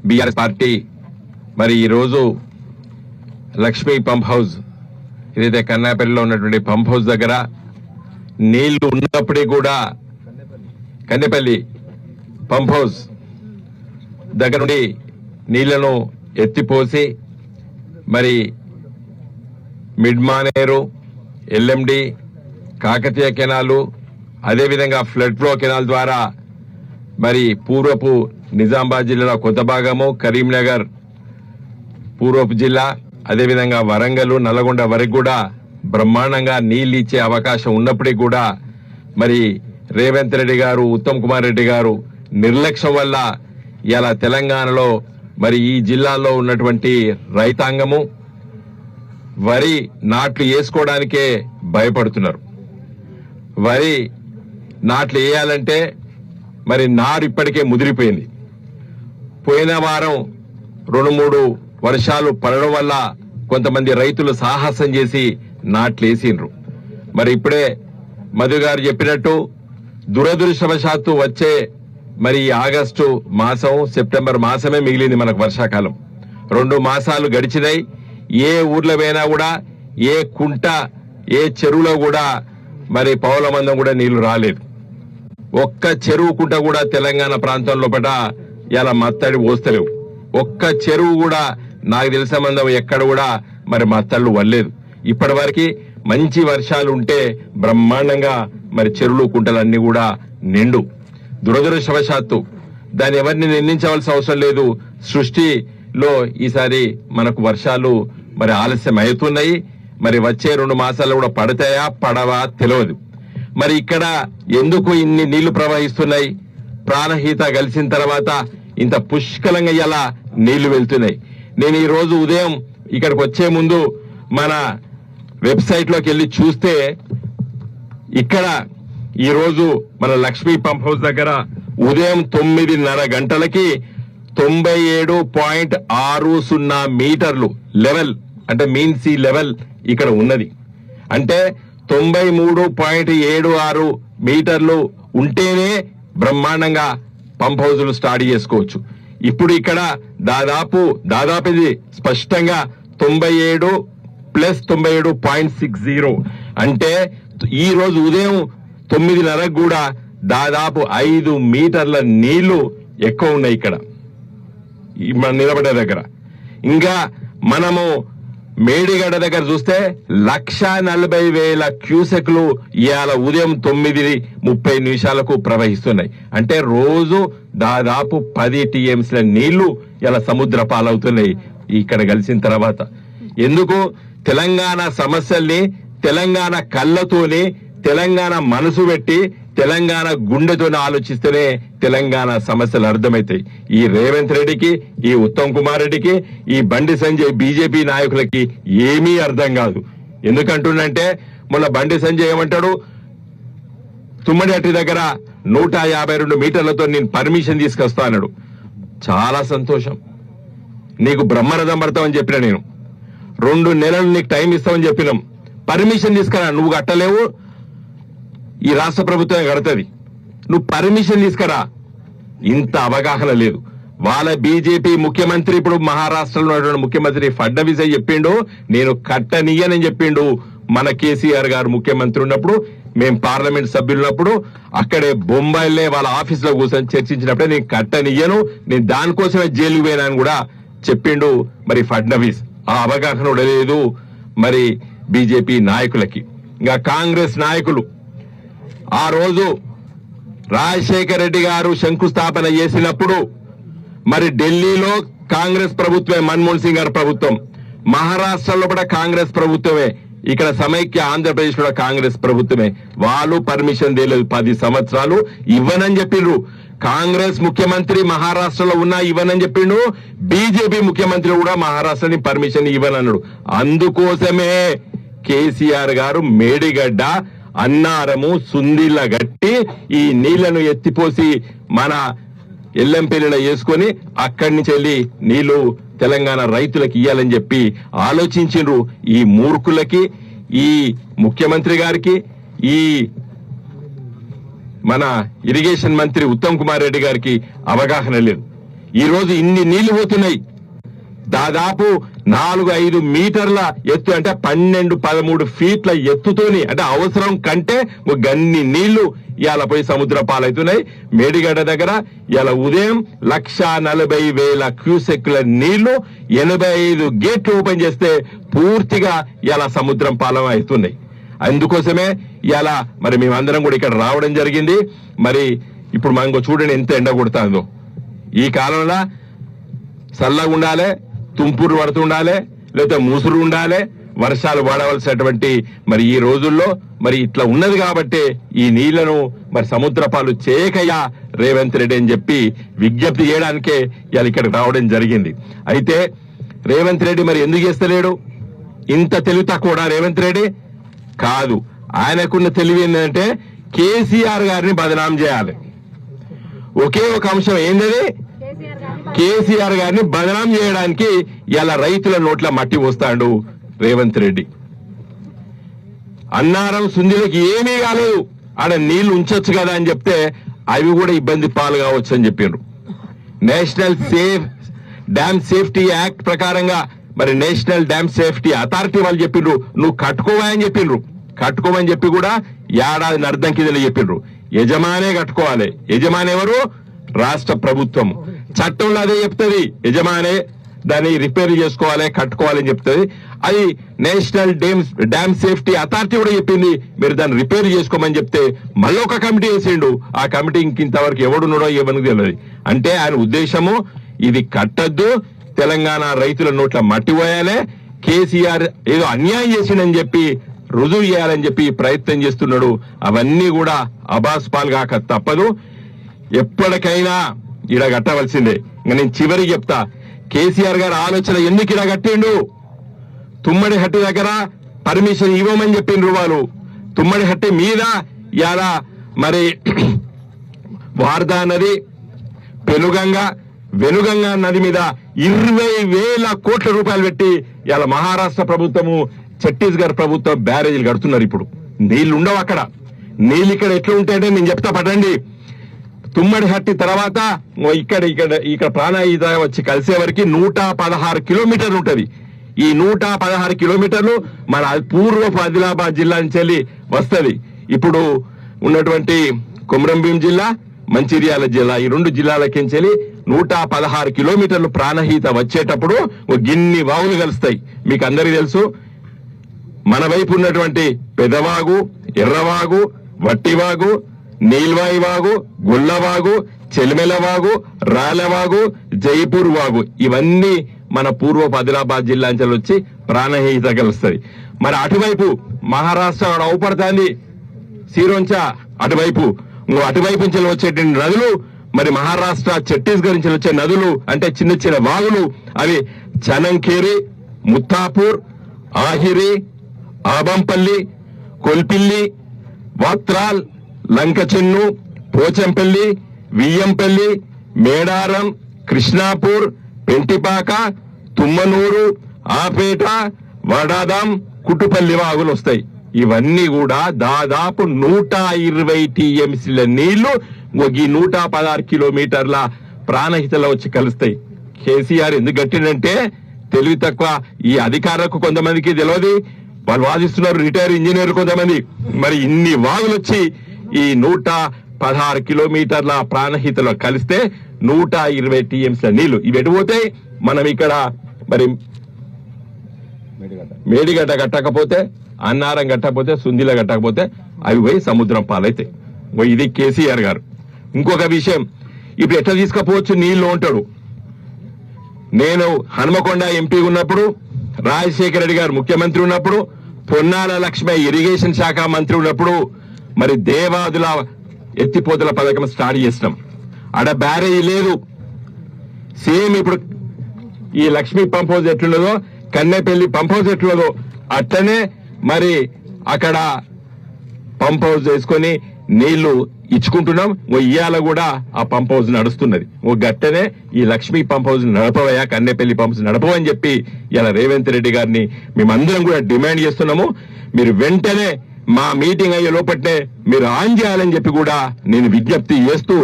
BRS party మరి ఈరోజు Lakshmi pump house ఏదైతే కన్నాపల్లిలో ఉన్నటువంటి పంప్ హౌస్ దగ్గర నీళ్లు ఉన్నప్పటికీ కూడా కన్నెపల్లి పంప్ హౌస్ దగ్గర నుండి నీళ్లను ఎత్తిపోసి మరి మిడ్మానేరు, ఎల్ఎండి, కాకతీయ కెనాలు, అదేవిధంగా ఫ్లడ్ ఫ్లో కెనాల్ ద్వారా మరి పూర్వపు నిజామాబాద్ జిల్లాలో కొంత భాగము, కరీంనగర్ పూర్వపు జిల్లా, అదేవిధంగా వరంగల్, నల్గొండ వరకు కూడా బ్రహ్మాండంగా నీళ్లు ఇచ్చే అవకాశం ఉన్నప్పటికీ కూడా మరి రేవంత్ రెడ్డి గారు, ఉత్తమ్ కుమార్ రెడ్డి గారు నిర్లక్ష్యం వల్ల ఇలా తెలంగాణలో మరి ఈ జిల్లాలో ఉన్నటువంటి రైతాంగము వరి నాట్లు వేసుకోవడానికే భయపడుతున్నారు. వరి నాట్లు వేయాలంటే మరి నారు ఇప్పటికే ముదిరిపోయింది. పోయిన వారం 2-3 వర్షాలు పడడం వల్ల కొంతమంది రైతులు సాహసం చేసి నాట్లు వేసిండ్రు. మరి ఇప్పుడే మధు గారు చెప్పినట్టు దురదృష్టవశాత్తు వచ్చే మరి ఆగస్టు మాసం, సెప్టెంబర్ మాసమే మిగిలింది మనకు వర్షాకాలం. 2 మాసాలు గడిచినాయి. ఏ ఊర్లో పోయినా కూడా, ఏ కుంట, ఏ చెరువులో కూడా మరి పౌల మందం కూడా నీళ్లు రాలేదు. ఒక్క చెరువు కుంట కూడా తెలంగాణ ప్రాంతంలో పట ఇలా మత్తడి పోస్తలేవు. ఒక్క చెరువు కూడా నాకు తెలిసిన మందం ఎక్కడ కూడా మరి మత్తళ్ళు వల్లేదు. ఇప్పటి వరకు మంచి వర్షాలు ఉంటే బ్రహ్మాండంగా మరి చెరువులు కుంటలన్నీ కూడా నిండు. దురదృష్టవశాత్తు దాన్ని ఎవరిని నిందించవలసిన అవసరం లేదు. సృష్టిలో ఈసారి మనకు వర్షాలు మరి ఆలస్యం అవుతున్నాయి. మరి వచ్చే 2 మాసాలు కూడా పడతాయా పడవా తెలియదు. మరి ఇక్కడ ఎందుకు ఇన్ని నీళ్లు ప్రవహిస్తున్నాయి? ప్రాణహిత కలిసిన తర్వాత ఇంత పుష్కలంగా ఇలా నీళ్లు వెళ్తున్నాయి. నేను ఈ రోజు ఉదయం ఇక్కడికి వచ్చే ముందు మన వెబ్సైట్ లోకి వెళ్ళి చూస్తే ఇక్కడ ఈ రోజు మన లక్ష్మీ పంప్ హౌస్ దగ్గర ఉదయం 9:30 గంటలకి 97.60 మీటర్లు లెవెల్, అంటే మీన్ సీ లెవెల్ ఇక్కడ ఉన్నది. అంటే 93.76 మీటర్లు ఉంటేనే బ్రహ్మాండంగా పంప్ హౌజులు స్టార్ట్ చేసుకోవచ్చు. ఇప్పుడు ఇక్కడ దాదాపు ఇది స్పష్టంగా 97 ప్లస్ 97.60, అంటే ఈ రోజు ఉదయం 9:30 కూడా దాదాపు 5 మీటర్ల నీళ్లు ఎక్కువ ఉన్నాయి ఇక్కడ మన నిలబడే దగ్గర. ఇంకా మనము మేడిగడ్డ దగ్గర చూస్తే 1,40,000 క్యూసెక్లు ఇవాళ ఉదయం 9:30 ప్రవహిస్తున్నాయి. అంటే రోజు దాదాపు 10 టీఎంసీల నీళ్లు ఇలా సముద్ర పాలవుతున్నాయి ఇక్కడ కలిసిన తర్వాత. ఎందుకు? తెలంగాణ సమస్యల్ని తెలంగాణ కళ్ళతోని, తెలంగాణ మనసు పెట్టి, తెలంగాణ గుండెతోనే ఆలోచిస్తేనే తెలంగాణ సమస్యలు అర్థమవుతాయి. ఈ రేవంత్ రెడ్డికి, ఈ ఉత్తమ్ కుమార్ రెడ్డికి, ఈ బండి సంజయ్ బీజేపీ నాయకులకి ఏమీ అర్థం కాదు. ఎందుకంటుండంటే మొన్న బండి సంజయ్ ఏమంటాడు, తుమ్మడిహట్టి దగ్గర 152 మీటర్లతో నేను పర్మిషన్ తీసుకొస్తా అన్నాడు. చాలా సంతోషం. నీకు బ్రహ్మరథం పడతామని చెప్పిన నేను 2 నెలలు నీకు టైం ఇస్తామని చెప్పినాం. పర్మిషన్ తీసుకురా. నువ్వు కట్టలేవు, ఈ రాష్ట్ర ప్రభుత్వమే కడుతుంది. నువ్వు పర్మిషన్ తీసుకురా. ఇంత అవగాహన లేదు. వాళ్ళ బీజేపీ ముఖ్యమంత్రి, ఇప్పుడు మహారాష్ట్రలో ఉన్నటువంటి ముఖ్యమంత్రి ఫడ్నవీస్ చెప్పిండు, నేను కట్టనియ్యనని చెప్పిండు. మన కేసీఆర్ గారు ముఖ్యమంత్రి ఉన్నప్పుడు, మేము పార్లమెంట్ సభ్యులు ఉన్నప్పుడు అక్కడే బొంబాయిలే వాళ్ళ ఆఫీస్ లో కూర్చొని చర్చించినప్పుడే నేను కట్టనియ్యను, నేను దానికోసమే జైలుకు పోయినాను కూడా చెప్పిండు మరి ఫడ్నవీస్. ఆ అవగాహన లేదు మరి బీజేపీ నాయకులకి. ఇంకా కాంగ్రెస్ నాయకులు ఆ రోజు రాజశేఖర రెడ్డి గారు శంకుస్థాపన చేసినప్పుడు మరి ఢిల్లీలో కాంగ్రెస్ ప్రభుత్వమే, మన్మోహన్ సింగ్ గారి ప్రభుత్వం, మహారాష్ట్రలో కూడా కాంగ్రెస్ ప్రభుత్వమే, ఇక్కడ సమైక్య ఆంధ్రప్రదేశ్ లో కాంగ్రెస్ ప్రభుత్వమే. వాళ్ళు పర్మిషన్ తేలేదు. 10 సంవత్సరాలు ఇవ్వనని చెప్పిండ్రు. కాంగ్రెస్ ముఖ్యమంత్రి మహారాష్ట్రలో ఉన్నా ఇవ్వనని చెప్పిండు. బీజేపీ ముఖ్యమంత్రి కూడా మహారాష్ట్రని పర్మిషన్ ఇవ్వనన్నాడు. అందుకోసమే కేసీఆర్ గారు మేడిగడ్డ, అన్నారము, సుందిళ్ళ గట్టి ఈ నీళ్లను ఎత్తిపోసి మన ఎల్లంపల్లిలో వేసుకొని అక్కడి నుంచి వెళ్ళి నీళ్లు తెలంగాణ రైతులకు ఇయ్యాలని చెప్పి ఆలోచించిండ్రు. ఈ మూర్ఖులకి, ఈ ముఖ్యమంత్రి గారికి, ఈ మన ఇరిగేషన్ మంత్రి ఉత్తమ్ కుమార్ రెడ్డి గారికి అవగాహన లేదు. ఈ రోజు ఇన్ని నీళ్లు పోతున్నాయి. దాదాపు 4-5 మీటర్ల ఎత్తు, అంటే 12-13 ఫీట్ల ఎత్తుతోని, అంటే అవసరం కంటే గన్ని నీళ్లు ఇవాళ పోయి సముద్ర పాలవుతున్నాయి. మేడిగడ్డ దగ్గర ఇవాళ ఉదయం 1,40,000 క్యూసెక్ల నీళ్లు 85 గేట్లు ఓపెన్ చేస్తే పూర్తిగా ఇవాళ సముద్రం పాలన అవుతున్నాయి. అందుకోసమే ఇవాళ మరి మేమందరం కూడా ఇక్కడ రావడం జరిగింది. మరి ఇప్పుడు మనకు చూడండి ఎంత ఎండ కొడుతుందో. ఈ కాలంలో చల్లగా ఉండాలి, తుంపురు పడుతుండాలి, లేకపోతే ముసురు ఉండాలి, వర్షాలు పడవలసినటువంటి మరి ఈ రోజుల్లో మరి ఇట్లా ఉన్నది కాబట్టి ఈ నీళ్లను మరి సముద్ర పాలు చేయకయ్యా రేవంత్ రెడ్డి అని చెప్పి విజ్ఞప్తి చేయడానికే ఇవాళ ఇక్కడికి రావడం జరిగింది. అయితే రేవంత్ రెడ్డి మరి ఎందుకు చేస్తలేడు? ఇంత తెలివి తక్కువ రేవంత్ రెడ్డి కాదు. ఆయనకున్న తెలివి ఏంటంటే కేసీఆర్ గారిని బదనాం చేయాలి. ఒకే ఒక అంశం ఏంటది? కేసీఆర్ గారిని బదనాం చేయడానికి ఇలా రైతుల నోట్ల మట్టి పోస్తాడు రేవంత్ రెడ్డి. అన్నారం సుందిలకి ఏమీ కాలేదు, ఆడ నీళ్లు ఉంచొచ్చు కదా అని చెప్తే అవి కూడా ఇబ్బంది పాలు కావచ్చు అని చెప్పిండ్రు. నేషనల్ డ్యామ్ సేఫ్టీ యాక్ట్ ప్రకారంగా మరి నేషనల్ డ్యామ్ సేఫ్టీ అథారిటీ వాళ్ళు చెప్పిండ్రు నువ్వు కట్టుకోవని చెప్పిండ్రు. కట్టుకోమని చెప్పి కూడా ఏడాది అర్థం కింద చెప్పిండ్రు. యజమానే కట్టుకోవాలి. యజమాని ఎవరు? రాష్ట్ర ప్రభుత్వం. చట్టంలో అదే చెప్తుంది, యజమానే దాన్ని రిపేర్ చేసుకోవాలి, కట్టుకోవాలని చెప్తుంది. అది నేషనల్ డ్యామ్ సేఫ్టీ అథారిటీ కూడా చెప్పింది మీరు దాన్ని రిపేర్ చేసుకోమని చెప్తే మళ్ళీ ఒక కమిటీ వేసిండు. ఆ కమిటీ ఇంతవరకు ఎవడున్నాడో ఎవరికి తెలియదు. అంటే ఆయన ఉద్దేశము ఇది కట్టద్దు, తెలంగాణ రైతుల నోట్ల మట్టి పోయాలే, కేసీఆర్ ఏదో అన్యాయం చేసిండని చెప్పి రుజువు చేయాలని చెప్పి ప్రయత్నం చేస్తున్నాడు. అవన్నీ కూడా అబాస్పాల్ కాక తప్పదు. ఎప్పటికైనా ఇడ కట్టవలసిందే. ఇంకా నేను చివరికి చెప్తా, కేసీఆర్ గారి ఆలోచన ఎందుకు ఇలా కట్టిండు? తుమ్మడి హట్టి దగ్గర పర్మిషన్ ఇవ్వమని చెప్పిండ్రు వాళ్ళు. తుమ్మడి హట్టి మీద ఇలా మరి వార్దా నది, వెనుగంగా నది మీద 20,000 కోట్ల రూపాయలు పెట్టి ఇలా మహారాష్ట్ర ప్రభుత్వము, ఛత్తీస్గఢ్ ప్రభుత్వం బ్యారేజీలు కడుతున్నారు. ఇప్పుడు నీళ్లు ఉండవు అక్కడ. నీళ్ళు ఇక్కడ ఎట్లా ఉంటాయంటే నేను చెప్తా పడండి. తుమ్మడి హట్టి తర్వాత ఇక్కడ ప్రాణాయిత వచ్చి కలిసే వరకు 116 కిలోమీటర్లు ఉంటది. ఈ 116 కిలోమీటర్లు మన పూర్వపు ఆదిలాబాద్ జిల్లా నుంచి వెళ్ళి వస్తుంది. ఇప్పుడు ఉన్నటువంటి కొమరంభీం జిల్లా, మంచిర్యాల జిల్లా, ఈ 2 జిల్లాలకించెల్లి 116 కిలోమీటర్లు ప్రాణహిత వచ్చేటప్పుడు గిన్ని వాగులు కలుస్తాయి. మీకు అందరికీ తెలుసు, మన వైపు ఉన్నటువంటి పెదవాగు, ఎర్రవాగు, వట్టివాగు, నీల్వాయి వాగు, గుల్లవాగు, చెలిమెలవాగు, రాలవాగు, జైపూర్ వాగు, ఇవన్నీ మన పూర్వపు ఆదిలాబాద్ జిల్లా నుంచి వచ్చి ప్రాణహిత కలుస్తుంది. మరి అటువైపు మహారాష్ట్ర అవుపడుతుంది సిరోంచ, అటువైపు నుంచి వచ్చేటువంటి నదులు మరి మహారాష్ట్ర ఛత్తీస్గఢ్ నుంచి వచ్చే నదులు అంటే చిన్న చిన్న వాగులు. అవి చనంకేరి, ముత్తాపూర్, ఆహిరి, ఆబంపల్లి, కొల్పిల్లి, వాత్రాల్, లంకచెన్ను, పోచంపల్లి, వియ్యంపల్లి, మేడారం, కృష్ణాపూర్, పెంటిపాక, తుమ్మనూరు, ఆపేట, వడాదాం, కుట్టుపల్లి వాగులు వస్తాయి. ఇవన్నీ కూడా దాదాపు 120 టీఎంసీల నీళ్లు ఈ 116 కిలోమీటర్ల ప్రాణహితలో వచ్చి కలుస్తాయి. కేసీఆర్ ఎందుకు గట్టిందంటే తెలివి తక్కువ. ఈ అధికారులకు కొంతమందికి తెలియదు, వాళ్ళు వాదిస్తున్నారు, రిటైర్ ఇంజనీర్ కొంతమంది. మరి ఇన్ని వాగులు వచ్చి ఈ 116 కిలోమీటర్ల ప్రాణహితలో కలిస్తే 120 టీఎంసీల నీళ్లు ఇవి ఎటుపోతాయి? మనం ఇక్కడ మరి మేడిగడ్డ కట్టకపోతే, అన్నారం కట్టకపోతే, సుందిల కట్టకపోతే అవి పోయి సముద్రం పాలైతాయి. ఇది కేసీఆర్ గారు. ఇంకొక విషయం, ఇప్పుడు ఎట్లా తీసుకపోవచ్చు నీళ్లు ఉంటాడు. నేను హనుమకొండ ఎంపీ ఉన్నప్పుడు, రాజశేఖర రెడ్డి గారు ముఖ్యమంత్రి ఉన్నప్పుడు, పొన్నాల లక్ష్మయ్య ఇరిగేషన్ శాఖ మంత్రి ఉన్నప్పుడు మరి దేవాదుల ఎత్తిపోతల పథకం స్టార్ట్ చేసినాం. ఆడ బ్యారేజీ లేదు. సేమ్ ఇప్పుడు ఈ లక్ష్మీ పంప్ హౌస్ ఎట్లున్నదో, కన్నెపల్లి పంప్ హౌస్ ఎట్లున్నదో అట్లనే మరి అక్కడ పంప్ హౌస్ వేసుకొని నీళ్లు ఇచ్చుకుంటున్నాం. ఇయ్యాల కూడా ఆ పంప్ హౌస్ నడుస్తున్నది. గట్టనే ఈ లక్ష్మీ పంప్ హౌస్ నడపవయా, కన్నెపల్లి పంప్స్ నడపవని చెప్పి ఇలా రేవంత్ రెడ్డి గారిని మేమందరం కూడా డిమాండ్ చేస్తున్నాము. మీరు వెంటనే మా మీటింగ్ అయ్యే లోపట్నే మీరు ఆన్ చేయాలని చెప్పి కూడా నేను విజ్ఞప్తి చేస్తూ